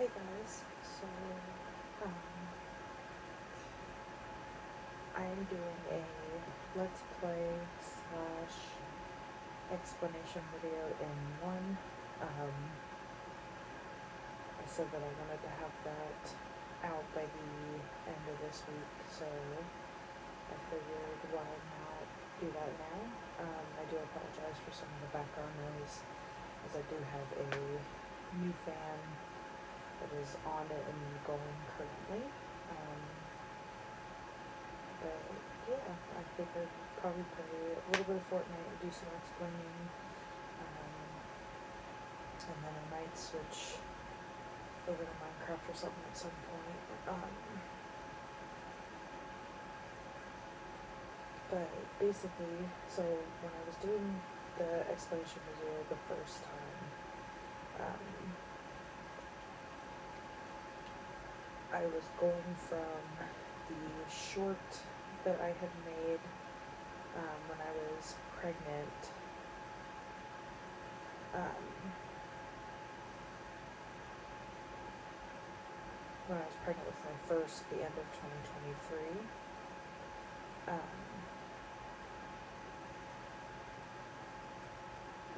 Hey guys, so um, I am doing a let's play slash explanation video in one. I said that I wanted to have that out by the end of this week, so I figured why not do that now. I do apologize for some of the background noise, as I do have a new fan that is on it and going currently. But yeah, I figured probably play a little bit of Fortnite and do some explaining. And then I might switch over to Minecraft or something at some point. But basically, so when I was doing the explanation video the first time, I was going from the short that I had made when I was pregnant. When I was pregnant with my first, the end of 2023.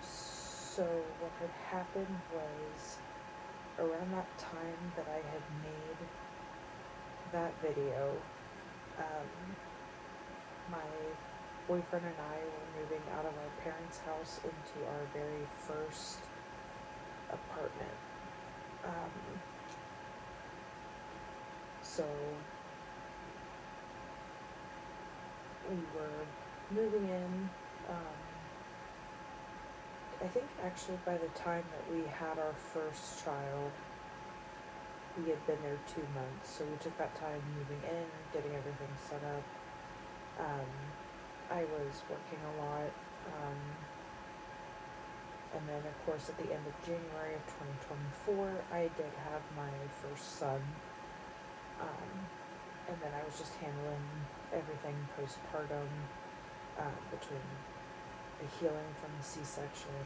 So what had happened was, around that time that I had made that video, my boyfriend and I were moving out of our parents' house into our very first apartment. So we were moving in. I think actually by the time that we had our first child, we had been there 2 months. So we took that time moving in, getting everything set up. I was working a lot. And then, of course, at the end of January of 2024, I did have my first son. And then I was just handling everything postpartum, between the healing from the C-section,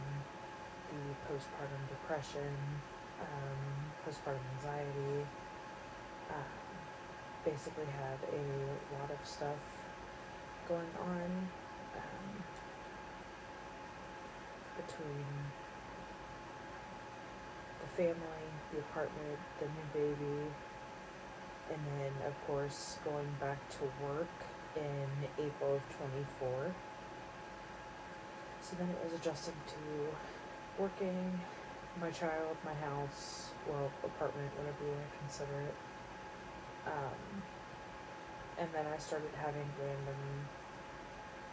the postpartum depression, postpartum anxiety. Basically had a lot of stuff going on between the family, the apartment, the new baby, and then, of course, going back to work in April of 24. So then it was adjusting to working, my child, my house, well, apartment, whatever you want to consider it. And then I started having random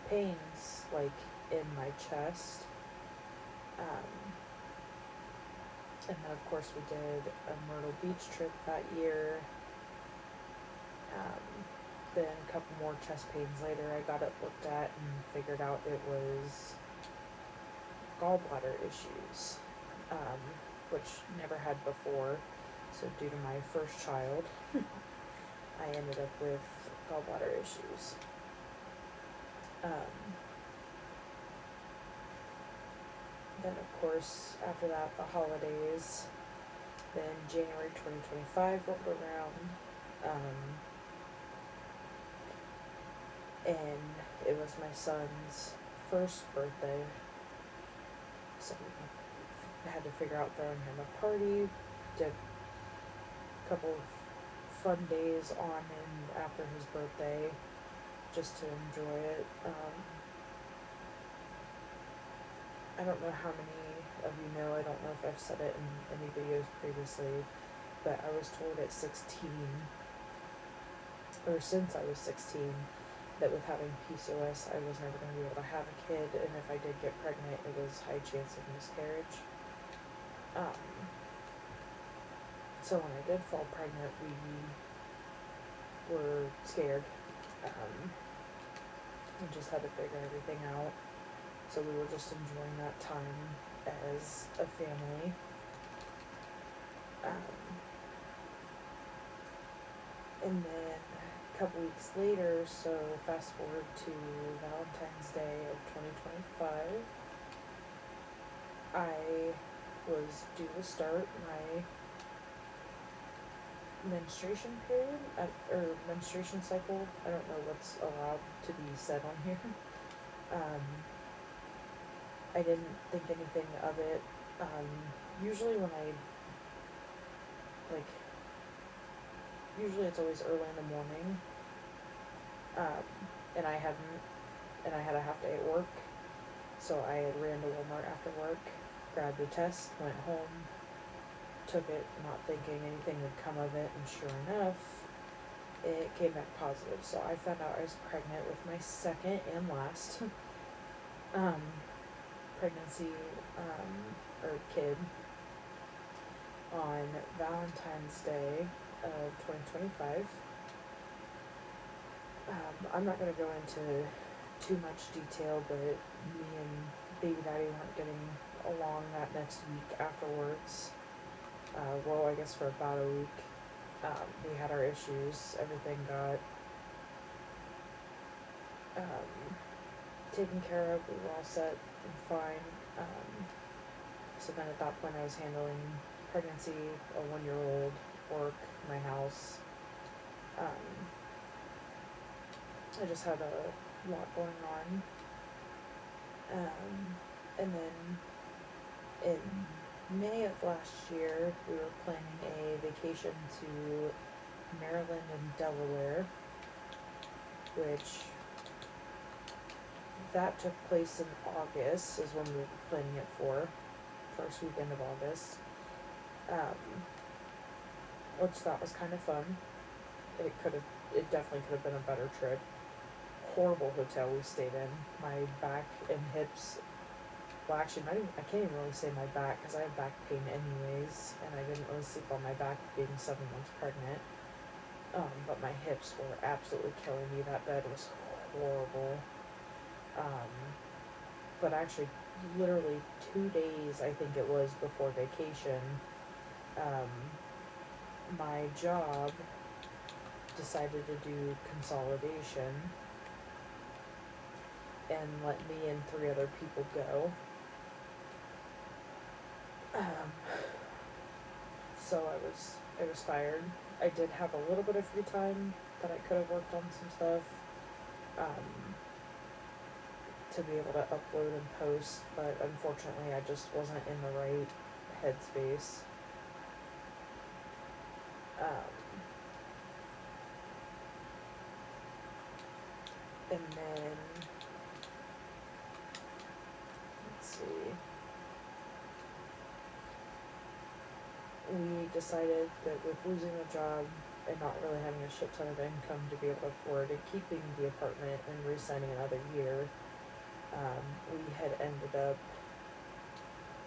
pains, like, in my chest. And then, of course, we did a Myrtle Beach trip that year. Then a couple more chest pains later, I got it looked at and figured out it was gallbladder issues, which never had before. So due to my first child, I ended up with gallbladder issues. Then, of course, after that, the holidays. Then January 2025 rolled around. And it was my son's first birthday, so I had to figure out throwing him a party. Did a couple of fun days on and after his birthday, just to enjoy it. I don't know how many of you know, I don't know if I've said it in any videos previously, but I was told at 16, or since I was 16, that with having PCOS, I was never going to be able to have a kid, and if I did get pregnant, it was high chance of miscarriage. So when I did fall pregnant, we were scared, and just had to figure everything out. So we were just enjoying that time as a family. And then a couple weeks later, so fast forward to Valentine's Day of 2025, I was due to start my menstruation period, or menstruation cycle. I don't know what's allowed to be said on here. Um, I didn't think anything of it. Um, usually when I, like, usually it's always early in the morning, um, and I hadn't, and I had a half day at work, so I had ran to Walmart after work, grabbed a test, went home, took it, not thinking anything would come of it, and sure enough, it came back positive. So I found out I was pregnant with my second and last pregnancy, or kid, on Valentine's Day of 2025. I'm not going to go into too much detail, but me and baby daddy weren't getting along that next week afterwards. Well, I guess for about a week. We had our issues. Everything got taken care of. We were all set and fine. So then at that point I was handling pregnancy, a 1-year-old, work, my house. I just had a lot going on. And then in May of last year, we were planning a vacation to Maryland and Delaware, which that took place in August, is when we were planning it for, first weekend of August, which that was kind of fun. It definitely could have been a better trip. Horrible hotel we stayed in. My back and hips, well actually I can't even really say my back, because I have back pain anyways, and I didn't really sleep on my back being 7 months pregnant. But my hips were absolutely killing me. That bed was horrible. But actually, literally 2 days, I think it was, before vacation, my job decided to do consolidation and let me and 3 other people go. So I was fired. I did have a little bit of free time that I could have worked on some stuff, to be able to upload and post, but unfortunately I just wasn't in the right headspace. And then, let's see, we decided that with losing a job and not really having a shit ton of income to be able to afford and keeping the apartment and re-signing another year, we had ended up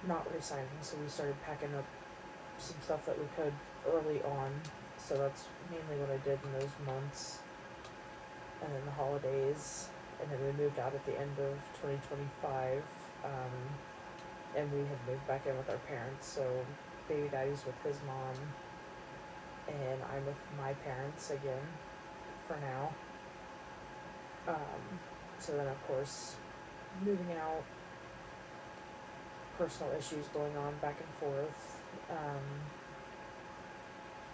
not re-signing, so we started packing up some stuff that we could early on. So that's mainly what I did in those months, and then the holidays, and then we moved out at the end of 2025, and we had moved back in with our parents. So baby daddy's with his mom, and I'm with my parents again for now. So then of course, moving out, personal issues going on back and forth,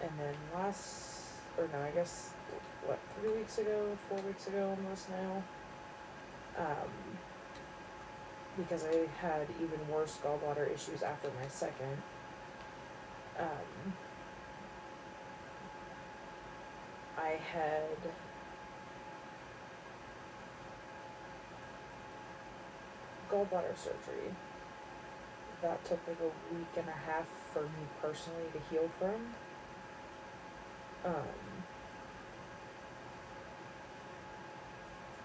and then I guess, 3 weeks ago, 4 weeks ago almost now, because I had even worse gallbladder issues after my second, I had gallbladder surgery that took like a week and a half for me personally to heal from.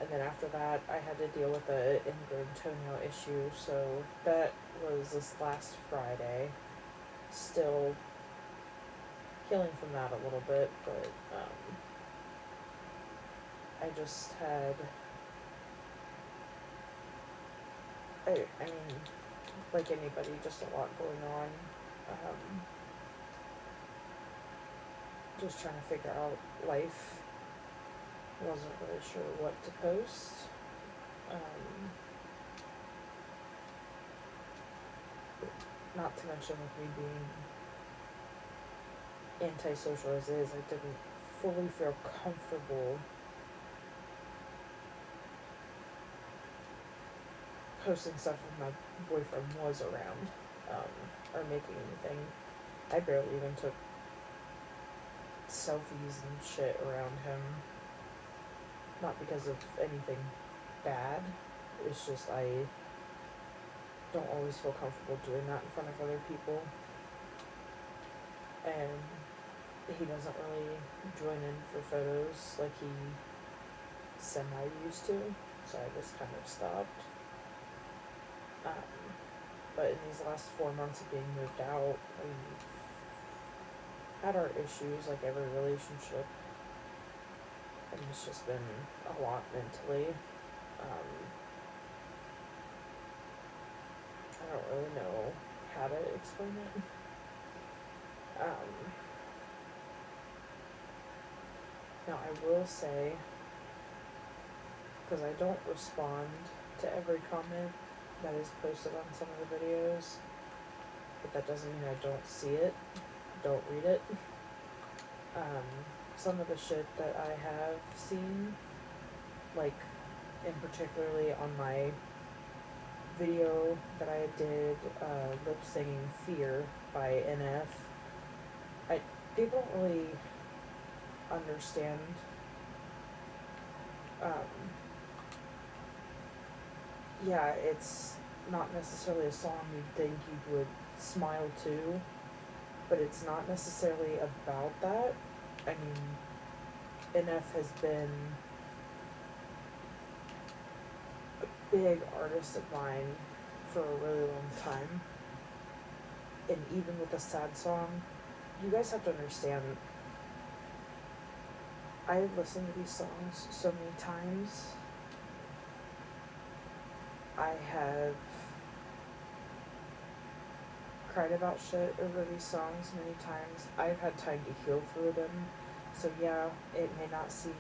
And then after that, I had to deal with the ingrown toenail issue, so that was this last Friday. Still healing from that a little bit, but I just had, I mean, like anybody, just a lot going on. Just trying to figure out life. Wasn't really sure what to post. Not to mention with me being antisocial as it is, I didn't fully feel comfortable posting stuff when my boyfriend was around, or making anything. I barely even took selfies and shit around him. Not because of anything bad. It's just I don't always feel comfortable doing that in front of other people. And he doesn't really join in for photos like he semi-used to. So I just kind of stopped. But in these last 4 months of being moved out, we've had our issues like every relationship. And it's just been a lot mentally. I don't really know how to explain it. Now I will say, because I don't respond to every comment that is posted on some of the videos, but that doesn't mean I don't see it, don't read it. Some of the shit that I have seen, like, in particularly on my video that I did, lip singing Fear by NF, people don't really understand, yeah, it's not necessarily a song you'd think you would smile to, but it's not necessarily about that. I mean, NF has been a big artist of mine for a really long time, and even with a sad song, you guys have to understand, I've listened to these songs so many times. I have cried about shit over these songs many times. I've had time to heal through them. So yeah, it may not seem,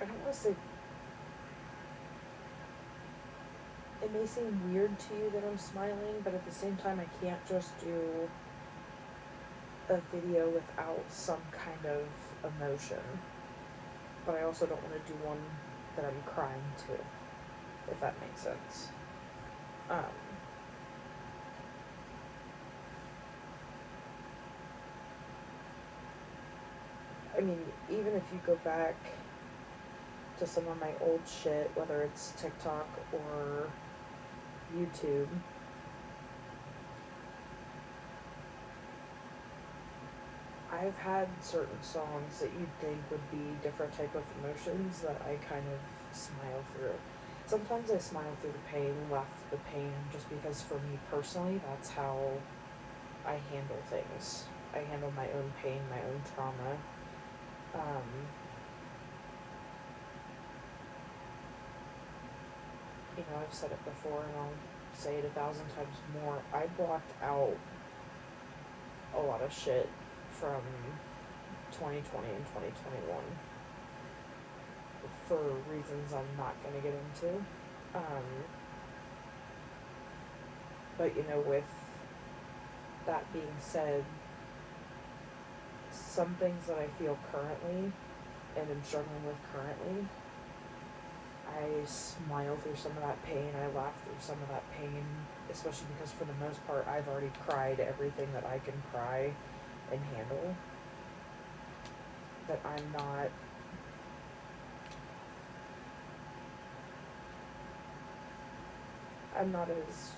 I don't want to say, it may seem weird to you that I'm smiling, but at the same time I can't just do a video without some kind of emotion. But I also don't want to do one that I'm crying to, if that makes sense. I mean, even if you go back to some of my old shit, whether it's TikTok or YouTube, I've had certain songs that you'd think would be different type of emotions that I kind of smile through. Sometimes I smile through the pain, laugh through the pain, just because for me personally, that's how I handle things. I handle my own pain, my own trauma. You know, I've said it before and I'll say it 1,000 times more. I blocked out a lot of shit from 2020 and 2021 for reasons I'm not going to get into. But you know, with that being said, some things that I feel currently and am struggling with currently, I smile through some of that pain, I laugh through some of that pain, especially because for the most part I've already cried everything that I can cry and handle. That I'm not as,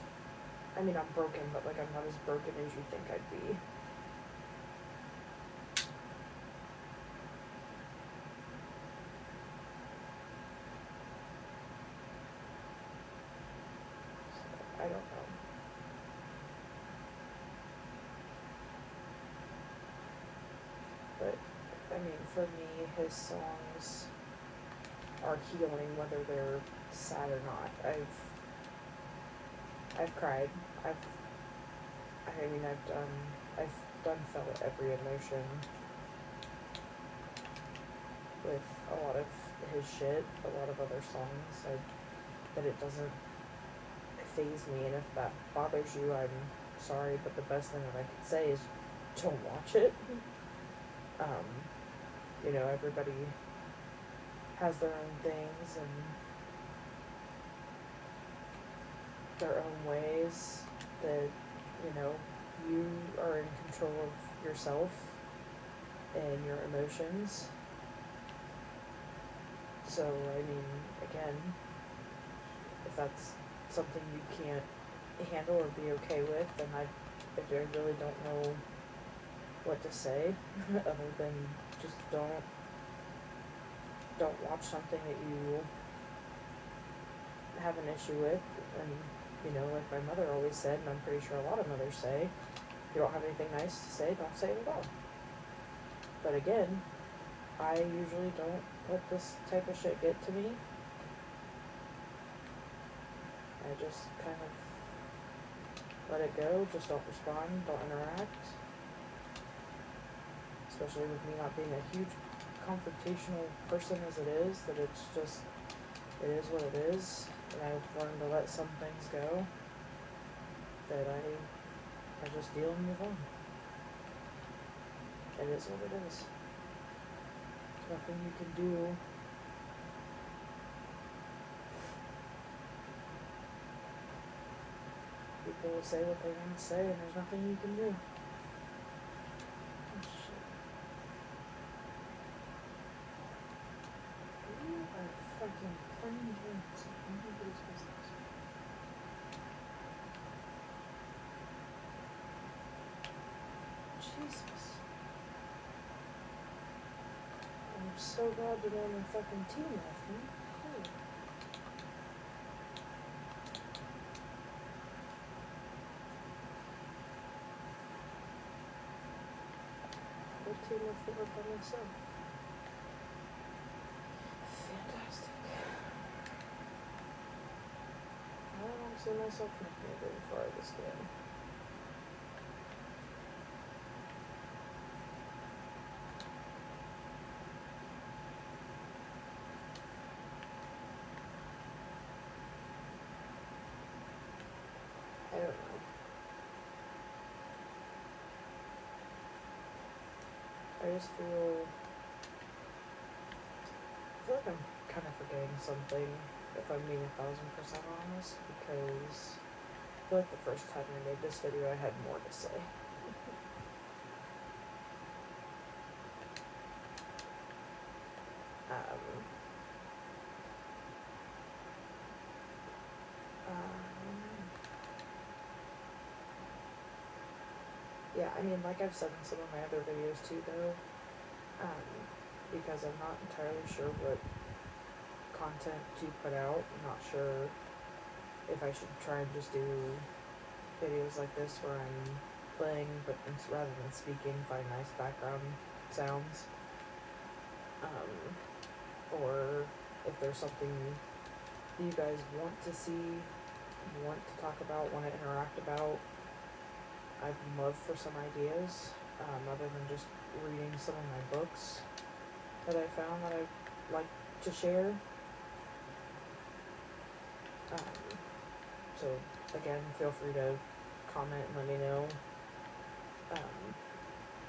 I mean, I'm broken, but like I'm not as broken as you think I'd be. So, I don't know. But, I mean, for me, his songs are healing whether they're sad or not. I've cried. I've felt every emotion with a lot of his shit, a lot of other songs, that it doesn't faze me, and if that bothers you, I'm sorry, but the best thing that I could say is don't watch it. Um, you know, everybody has their own things and their own ways that, you know, you are in control of yourself and your emotions. So, I mean, again, if that's something you can't handle or be okay with, then I really don't know what to say other than just don't watch something that you have an issue with. And, you know, like my mother always said, and I'm pretty sure a lot of mothers say, if you don't have anything nice to say, don't say it at all. But again, I usually don't let this type of shit get to me. I just kind of let it go, just don't respond, don't interact. Especially with me not being a huge confrontational person as it is, that it's just, it is what it is. And I've learned to let some things go, that I just deal and move on. It is what it is. There's nothing you can do. People will say what they want to say, and there's nothing you can do. Oh, shit. You are fucking playing games like nobody's business. Jesus. I'm so glad you're on the fucking team with me. Cool. What team will fit up by myself? Fantastic. I don't see myself making it very far this game. I don't know. I just feel like I'm kind of forgetting something, if I'm being 1,000% honest, because I feel like the first time I made this video I had more to say. Yeah, I mean, like I've said in some of my other videos too, though, because I'm not entirely sure what content to put out. I'm not sure if I should try and just do videos like this where I'm playing, but rather than speaking, find nice background sounds. Or if there's something you guys want to see, want to talk about, want to interact about, I'd love for some ideas, other than just reading some of my books that I found that I'd like to share. So again, feel free to comment and let me know.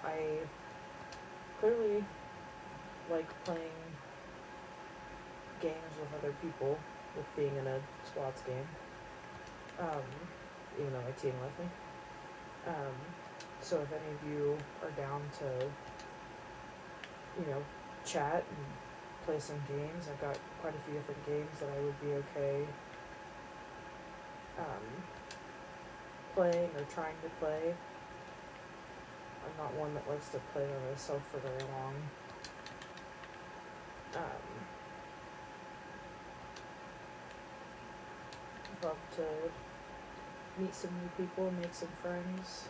I clearly like playing games with other people, with being in a squads game, even though my team left me. So if any of you are down to, you know, chat and play some games, I've got quite a few different games that I would be okay playing or trying to play. I'm not one that likes to play by myself for very long. Love to meet some new people, make some friends.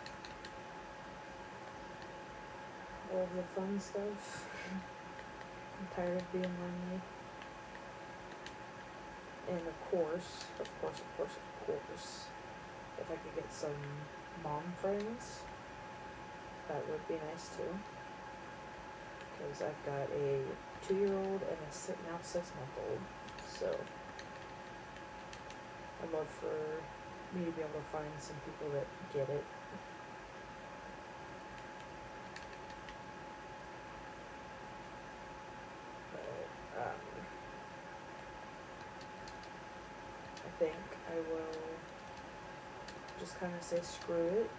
All of the fun stuff. I'm tired of being lonely. And of course, if I could get some mom friends, that would be nice too. Because I've got a 2-year-old and a now 6-month-old. So I'd love for me to be able to find some people that get it. But, I think I will just kind of say screw it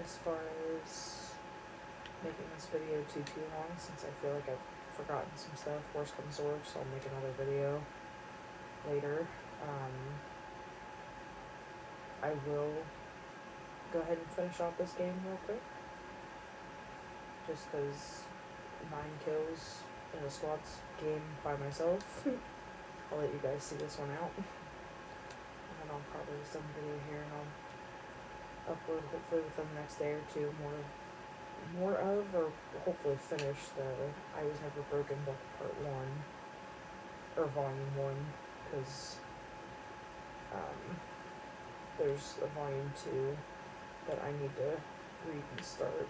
as far as making this video too long, since I feel like I've forgotten some stuff. Worst comes to worst, I'll make another video later. I will go ahead and finish off this game real quick, just because 9 kills in a squads game by myself. I'll let you guys see this one out, and then I'll probably do some video here, and I'll upload hopefully within the next day or two more of, or hopefully finish the I Was Never Broken book part 1, or volume 1, because there's a volume 2 that I need to read and start.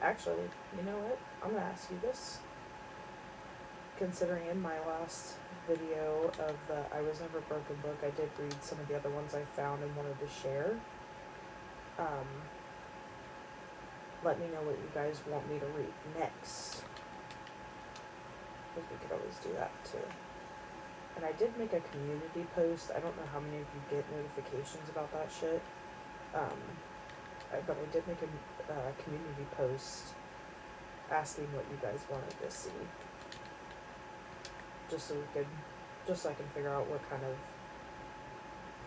Actually, you know what? I'm gonna ask you this. Considering in my last video of the I Was Never Broken book, I did read some of the other ones I found and wanted to share. Let me know what you guys want me to read next, because we could always do that too. And I did make a community post. I don't know how many of you get notifications about that shit. But I did make a community post asking what you guys wanted to see. Just so I can figure out what kind of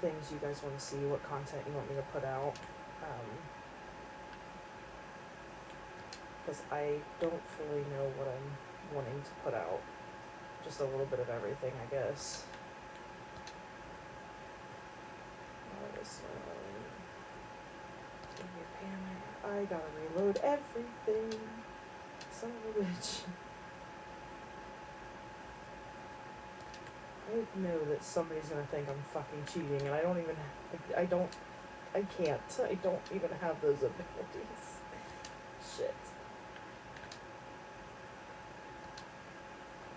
things you guys want to see, what content you want me to put out. Because I don't fully know what I'm wanting to put out. Just a little bit of everything, I guess. I gotta reload everything. Son of a bitch. I know that somebody's gonna think I'm fucking cheating, and I don't even have those abilities. Shit.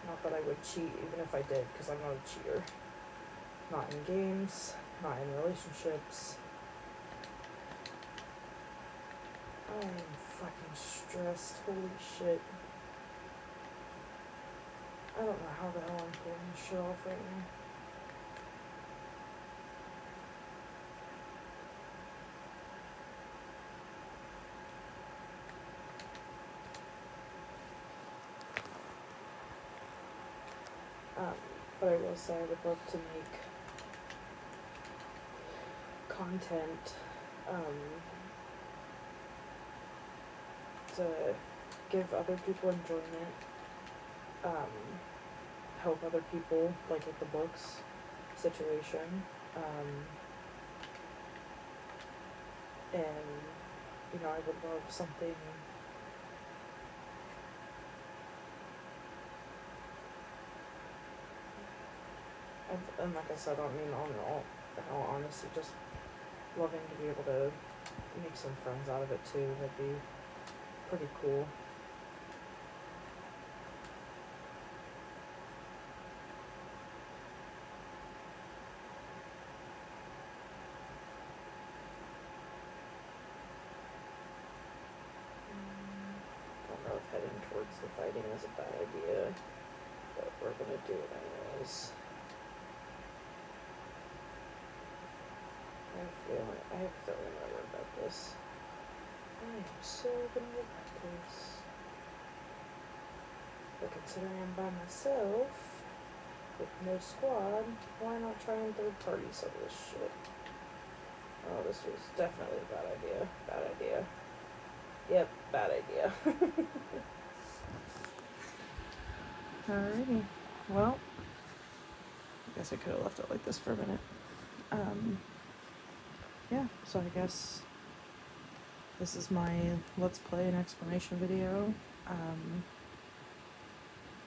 Not that I would cheat, even if I did, because I'm not a cheater. Not in games, not in relationships. I am fucking stressed, holy shit. I don't know how the hell I'm pulling this shit off right now. But I will say I would love to make content, to give other people enjoyment, help other people, like with the books situation, and, you know, I would love something and like I said, I mean, in all honesty, just loving to be able to make some friends out of it too. That'd be pretty cool. Don't know if heading towards the fighting is a bad idea, but we're gonna do it anyways. I have a feeling I regret this. I am so gonna regret this. But considering I'm by myself, with no squad, why not try and third party some of this shit? Oh, this was definitely a bad idea. Bad idea. Yep, bad idea. Alrighty. Well, I guess I could have left it like this for a minute. Yeah, so I guess this is my Let's Play and explanation video.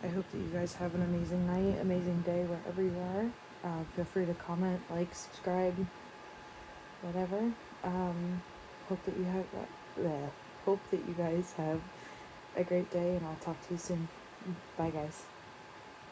I hope that you guys have an amazing night, amazing day, wherever you are. Feel free to comment, like, subscribe, whatever. Hope that you guys have a great day, and I'll talk to you soon. Bye, guys.